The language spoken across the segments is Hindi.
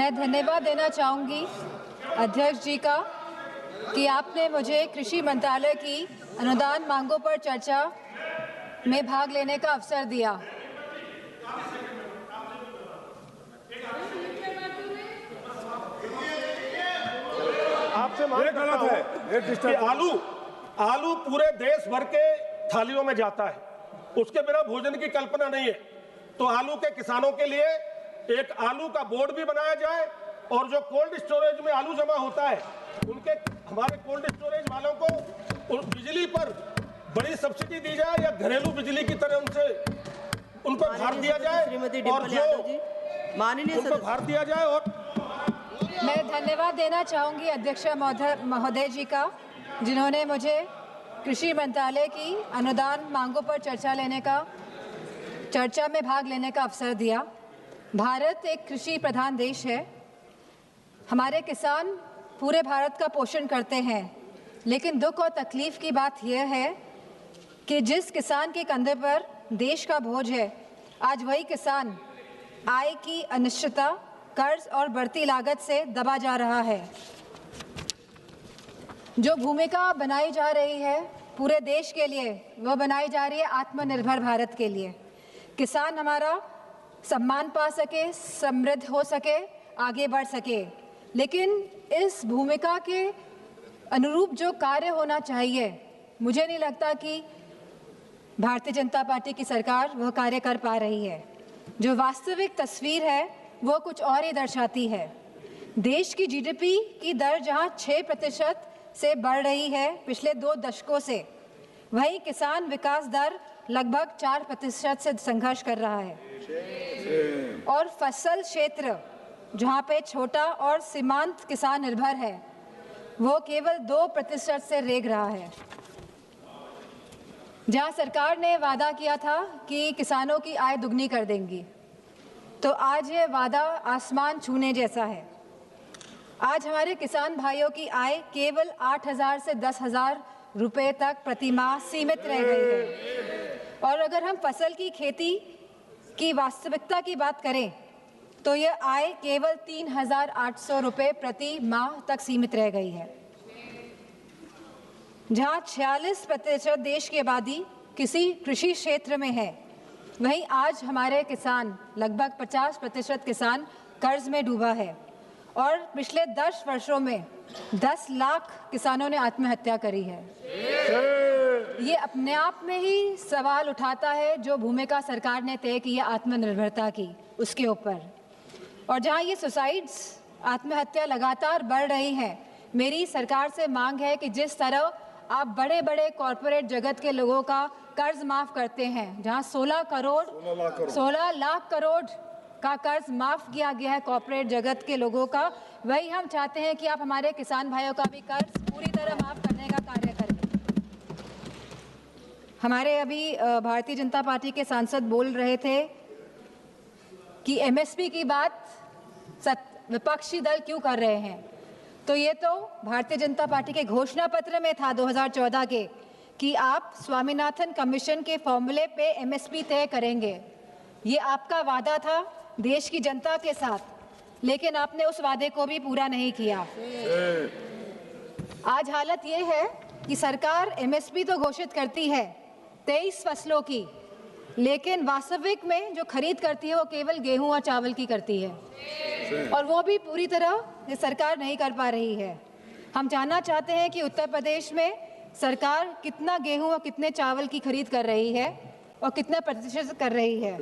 मैं धन्यवाद देना चाहूँगी अध्यक्ष जी का कि आपने मुझे कृषि मंत्रालय की अनुदान मांगों पर चर्चा में भाग लेने का अवसर दिया। आपसे मांग करता हूं कि आलू पूरे देश भर के थालियों में जाता है, उसके बिना भोजन की कल्पना नहीं है। तो आलू के किसानों के लिए एक आलू का बोर्ड भी बनाया जाए और जो कोल्ड स्टोरेज में आलू जमा होता है उनके हमारे कोल्ड स्टोरेज वालों को बिजली पर बड़ी सब्सिडी दी जाए या घरेलू बिजली की तरह उनको भार दिया जाए और जो उनको भार दिया जाए। और मैं धन्यवाद देना चाहूँगी अध्यक्ष महोदय जी का जिन्होंने मुझे कृषि मंत्रालय की अनुदान मांगों पर चर्चा में भाग लेने का अवसर दिया। भारत एक कृषि प्रधान देश है। हमारे किसान पूरे भारत का पोषण करते हैं, लेकिन दुख और तकलीफ की बात यह है कि जिस किसान के कंधे पर देश का बोझ है, आज वही किसान आय की अनिश्चितता, कर्ज और बढ़ती लागत से दबा जा रहा है। जो भूमिका बनाई जा रही है पूरे देश के लिए, वो बनाई जा रही है आत्मनिर्भर भारत के लिए। किसान हमारा सम्मान पा सके, समृद्ध हो सके, आगे बढ़ सके, लेकिन इस भूमिका के अनुरूप जो कार्य होना चाहिए, मुझे नहीं लगता कि भारतीय जनता पार्टी की सरकार वह कार्य कर पा रही है। जो वास्तविक तस्वीर है वो कुछ और ही दर्शाती है। देश की जीडीपी की दर जहां 6% से बढ़ रही है पिछले 2 दशकों से, वहीं किसान विकास दर लगभग 4% से संघर्ष कर रहा है और फसल क्षेत्र जहां पे छोटा और सीमांत किसान निर्भर है वो केवल 2% से रेंग रहा है। जहां सरकार ने वादा किया था कि किसानों की आय दुगनी कर देंगी, तो आज ये वादा आसमान छूने जैसा है। आज हमारे किसान भाइयों की आय केवल 8,000 से 10,000 रुपए तक प्रति माह सीमित रह गई है। और अगर हम फसल की खेती की वास्तविकता की बात करें तो यह आय केवल 3,800 रुपए प्रति माह तक सीमित रह गई है। जहां 46% देश की आबादी किसी कृषि क्षेत्र में है, वहीं आज हमारे किसान लगभग 50% किसान कर्ज में डूबा है और पिछले 10 वर्षों में 10 लाख किसानों ने आत्महत्या करी है। ये अपने आप में ही सवाल उठाता है जो भूमिका सरकार ने तय की है आत्मनिर्भरता की, उसके ऊपर। और जहां ये सुसाइड्स, आत्महत्या लगातार बढ़ रही हैं, मेरी सरकार से मांग है कि जिस तरह आप बड़े बड़े कॉरपोरेट जगत के लोगों का कर्ज माफ करते हैं, जहां 16 लाख करोड़ का कर्ज माफ किया गया है कॉरपोरेट जगत के लोगों का, वही हम चाहते हैं कि आप हमारे किसान भाइयों का भी कर्ज पूरी तरह माफ करने का कार्य करें। हमारे अभी भारतीय जनता पार्टी के सांसद बोल रहे थे कि एमएसपी की बात विपक्षी दल क्यों कर रहे हैं, तो ये तो भारतीय जनता पार्टी के घोषणा पत्र में था 2014 के कि आप स्वामीनाथन कमीशन के फॉर्मूले पे एमएसपी तय करेंगे। ये आपका वादा था देश की जनता के साथ, लेकिन आपने उस वादे को भी पूरा नहीं किया। आज हालत ये है कि सरकार एमएसपी तो घोषित करती है 23 फसलों की, लेकिन वास्तविक में जो खरीद करती है वो केवल गेहूं और चावल की करती है, और वो भी पूरी तरह ये सरकार नहीं कर पा रही है। हम जानना चाहते हैं कि उत्तर प्रदेश में सरकार कितना गेहूं और कितने चावल की खरीद कर रही है और कितना प्रतिशत कर रही है,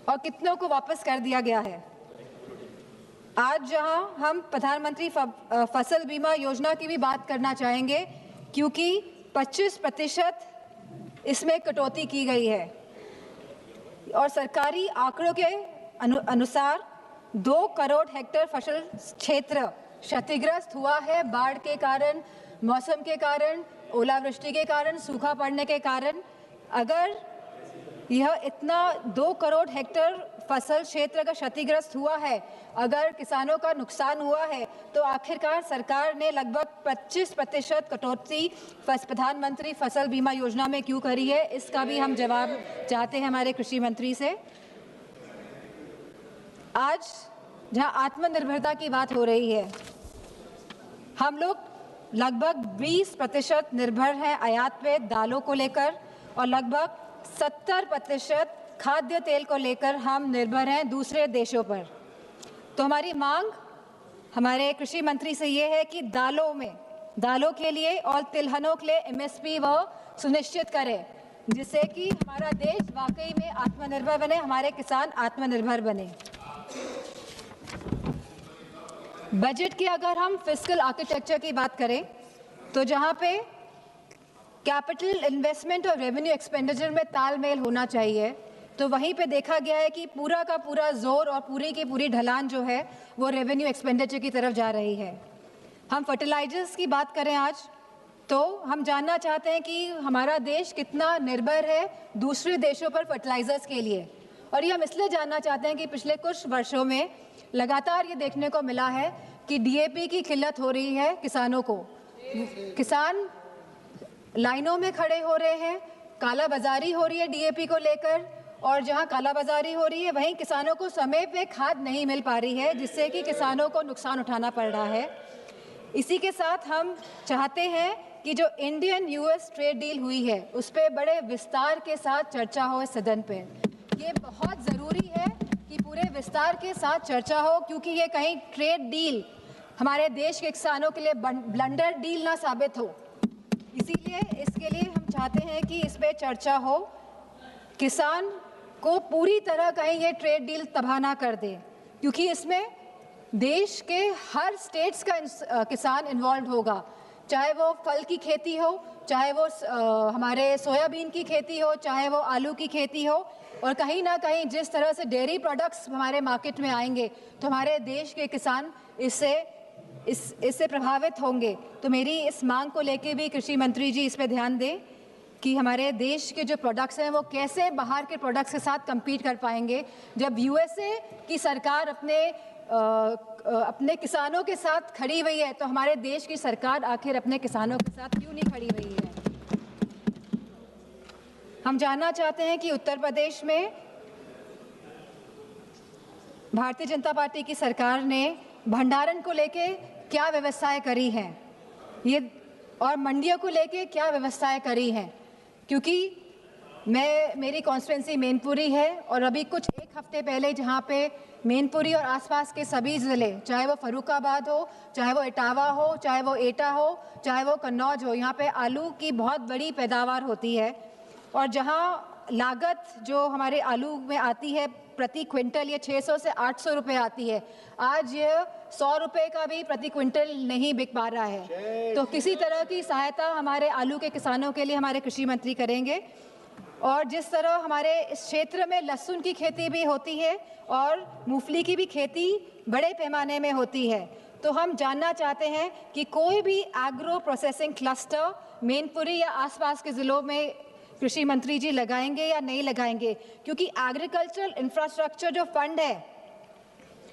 और कितनों को वापस कर दिया गया है। आज जहां हम प्रधानमंत्री फसल बीमा योजना की भी बात करना चाहेंगे, क्योंकि 25% इसमें कटौती की गई है और सरकारी आंकड़ों के अनुसार 2 करोड़ हेक्टेयर फसल क्षेत्र क्षतिग्रस्त हुआ है बाढ़ के कारण, मौसम के कारण, ओलावृष्टि के कारण, सूखा पड़ने के कारण। अगर यह इतना 2 करोड़ हेक्टेयर फसल क्षेत्र का क्षतिग्रस्त हुआ है, अगर किसानों का नुकसान हुआ है, तो आखिरकार सरकार ने लगभग 25% कटौती प्रधानमंत्री फसल बीमा योजना में क्यों करी है, इसका भी हम जवाब चाहते हैं हमारे कृषि मंत्री से। आज जहां आत्मनिर्भरता की बात हो रही है, हम लोग लगभग 20% निर्भर हैं आयात पे दालों को लेकर और लगभग 70% खाद्य तेल को लेकर हम निर्भर हैं दूसरे देशों पर। तो हमारी मांग हमारे कृषि मंत्री से ये है कि दालों के लिए और तिलहनों के लिए एमएसपी वो सुनिश्चित करें, जिससे कि हमारा देश वाकई में आत्मनिर्भर बने, हमारे किसान आत्मनिर्भर बने। बजट की अगर हम फिस्कल आर्किटेक्चर की बात करें तो जहां पे कैपिटल इन्वेस्टमेंट और रेवेन्यू एक्सपेंडिचर में तालमेल होना चाहिए, तो वहीं पे देखा गया है कि पूरा का पूरा जोर और पूरी की पूरी ढलान जो है वो रेवेन्यू एक्सपेंडिचर की तरफ जा रही है। हम फर्टिलाइजर्स की बात करें आज, तो हम जानना चाहते हैं कि हमारा देश कितना निर्भर है दूसरे देशों पर फर्टिलाइजर्स के लिए, और ये हम इसलिए जानना चाहते हैं कि पिछले कुछ वर्षों में लगातार ये देखने को मिला है कि डीएपी की किल्लत हो रही है किसानों को। किसान लाइनों में खड़े हो रहे हैं, कालाबाजारी हो रही है डीएपी को लेकर, और जहां कालाबाजारी हो रही है वहीं किसानों को समय पे खाद नहीं मिल पा रही है, जिससे कि किसानों को नुकसान उठाना पड़ रहा है। इसी के साथ हम चाहते हैं कि जो इंडियन यूएस ट्रेड डील हुई है उस पर बड़े विस्तार के साथ चर्चा हो इस सदन पे। ये बहुत ज़रूरी है कि पूरे विस्तार के साथ चर्चा हो, क्योंकि ये कहीं ट्रेड डील हमारे देश के किसानों के लिए ब्लंडर डील ना साबित हो। इसीलिए इसके लिए हम चाहते हैं कि इस पे चर्चा हो, किसान को पूरी तरह कहीं ये ट्रेड डील तबाह ना कर दे, क्योंकि इसमें देश के हर स्टेट्स का किसान इन्वॉल्व होगा, चाहे वो फल की खेती हो, चाहे वो हमारे सोयाबीन की खेती हो, चाहे वो आलू की खेती हो, और कहीं ना कहीं जिस तरह से डेयरी प्रोडक्ट्स हमारे मार्केट में आएंगे तो हमारे देश के किसान इससे प्रभावित होंगे। तो मेरी इस मांग को लेके भी कृषि मंत्री जी इस पे ध्यान दें कि हमारे देश के जो प्रोडक्ट्स हैं वो कैसे बाहर के प्रोडक्ट्स के साथ compete कर पाएंगे, जब यूएसए की सरकार अपने किसानों के साथ खड़ी हुई है, तो हमारे देश की सरकार आखिर अपने किसानों के साथ क्यों नहीं खड़ी हुई है। हम जानना चाहते हैं कि उत्तर प्रदेश में भारतीय जनता पार्टी की सरकार ने भंडारण को लेके क्या व्यवस्थाएं करी हैं, ये और मंडियों को लेके क्या व्यवस्थाएं करी हैं, क्योंकि मेरी कॉन्स्टिट्यूंसी मैनपुरी है और अभी कुछ एक हफ्ते पहले जहाँ पे मैनपुरी और आसपास के सभी ज़िले, चाहे वो फर्रुखाबाद हो, चाहे वो इटावा हो, चाहे वो एटा हो, चाहे वो कन्नौज हो, यहाँ पे आलू की बहुत बड़ी पैदावार होती है, और जहाँ लागत जो हमारे आलू में आती है प्रति क्विंटल ये 600 से 800 रुपये आती है, आज ये 100 रुपये का भी प्रति क्विंटल नहीं बिक पा रहा है। तो किसी तरह की सहायता हमारे आलू के किसानों के लिए हमारे कृषि मंत्री करेंगे। और जिस तरह हमारे इस क्षेत्र में लहसुन की खेती भी होती है और मूंगफली की भी खेती बड़े पैमाने में होती है, तो हम जानना चाहते हैं कि कोई भी एग्रो प्रोसेसिंग क्लस्टर मैनपुरी या आसपास के ज़िलों में कृषि मंत्री जी लगाएंगे या नहीं लगाएंगे, क्योंकि एग्रीकल्चरल इंफ्रास्ट्रक्चर जो फंड है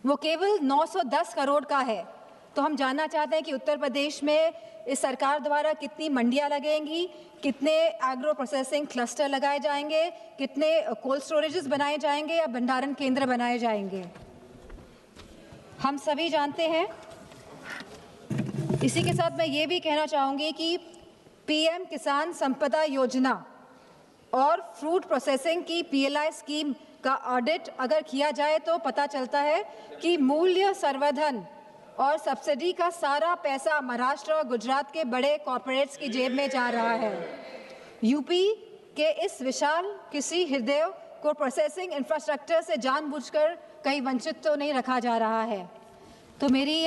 वो केवल 910 करोड़ का है। तो हम जानना चाहते हैं कि उत्तर प्रदेश में इस सरकार द्वारा कितनी मंडियां लगेंगी, कितने एग्रो प्रोसेसिंग क्लस्टर लगाए जाएंगे, कितने कोल्ड स्टोरेजेस बनाए जाएंगे या भंडारण केंद्र बनाए जाएंगे। हम सभी जानते हैं, इसी के साथ मैं ये भी कहना चाहूँगी कि पीएम किसान संपदा योजना और फ्रूट प्रोसेसिंग की पीएलआई स्कीम का ऑडिट अगर किया जाए तो पता चलता है कि मूल्य संवर्धन और सब्सिडी का सारा पैसा महाराष्ट्र और गुजरात के बड़े कॉर्पोरेट्स की जेब में जा रहा है। यूपी के इस विशाल कृषि हृदय को प्रोसेसिंग इंफ्रास्ट्रक्चर से जानबूझकर कहीं वंचित तो नहीं रखा जा रहा है। तो मेरी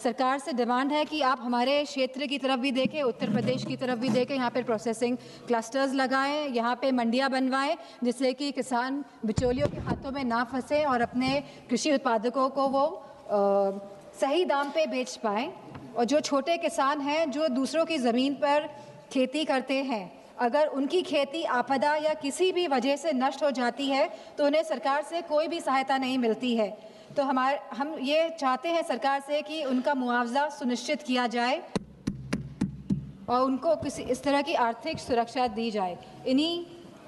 सरकार से डिमांड है कि आप हमारे क्षेत्र की तरफ भी देखें, उत्तर प्रदेश की तरफ भी देखें, यहाँ पे प्रोसेसिंग क्लस्टर्स लगाएं, यहाँ पे मंडियाँ बनवाएं, जिससे कि किसान बिचौलियों के हाथों में ना फंसे और अपने कृषि उत्पादकों को वो सही दाम पे बेच पाएं। और जो छोटे किसान हैं जो दूसरों की ज़मीन पर खेती करते हैं, अगर उनकी खेती आपदा या किसी भी वजह से नष्ट हो जाती है तो उन्हें सरकार से कोई भी सहायता नहीं मिलती है। तो हम ये चाहते हैं सरकार से कि उनका मुआवजा सुनिश्चित किया जाए और उनको किसी इस तरह की आर्थिक सुरक्षा दी जाए। इन्हीं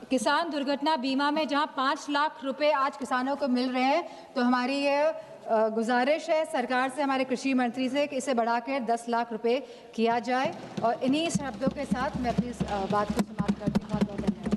किसान दुर्घटना बीमा में जहां 5 लाख रुपए आज किसानों को मिल रहे हैं, तो हमारी ये गुजारिश है सरकार से, हमारे कृषि मंत्री से, कि इसे बढ़ाकर 10 लाख रुपए किया जाए। और इन्हीं शब्दों के साथ मैं अपनी बात को समाप्त करती हूँ। बहुत बहुत धन्यवाद।